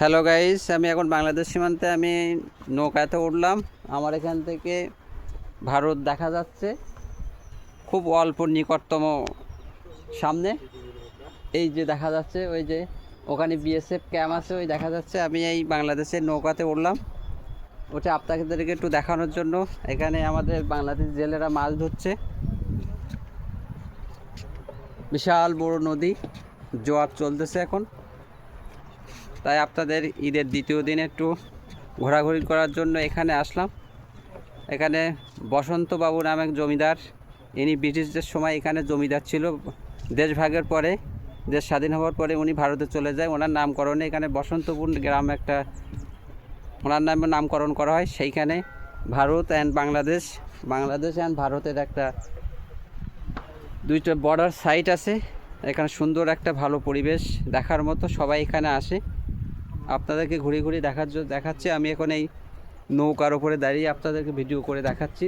Hello guys, আমি এখন বাংলাদেশ সীমান্তে আমি নৌকাতে উঠলাম। আমার এখান থেকে ভারত দেখা যাচ্ছে খুব অল্প নিকটতম সামনে। এই যে দেখা যাচ্ছে, ওই যে ওখানে বিএসএফ ক্যাম্প আছে, ওই দেখা যাচ্ছে। আমি এই বাংলাদেশের নৌকাতে উঠলাম, ওটা আপনাদেরকে একটু দেখানোর জন্য। এখানে আমাদের বাংলাদেশ জেলেরা মাছ ধরছে। বিশাল বড় নদী, জোয়ার চলতেছে এখন। তাই আপনাদের ঈদের দ্বিতীয় দিন একটু ঘোরাঘুরি করার জন্য এখানে আসলাম। এখানে বসন্তবাবু নামে জমিদার, ইনি ব্রিটিশদের সময় এখানে জমিদার ছিল। দেশভাগের পরে, দেশ স্বাধীন হওয়ার পরে উনি ভারতে চলে যায়। ওনার নামকরণে এখানে বসন্তপুর গ্রাম একটা ওনার নামে নামকরণ করা হয়। সেইখানে ভারত অ্যান্ড বাংলাদেশ অ্যান্ড ভারতের একটা দুইটা বর্ডার সাইট আছে। এখানে সুন্দর একটা ভালো পরিবেশ দেখার মতো, সবাই এখানে আসে। আপনাদেরকে ঘুরে ঘুরে দেখাচ্ছি। আমি এখন এই নৌকার উপরে দাঁড়িয়ে আপনাদেরকে ভিডিও করে দেখাচ্ছি।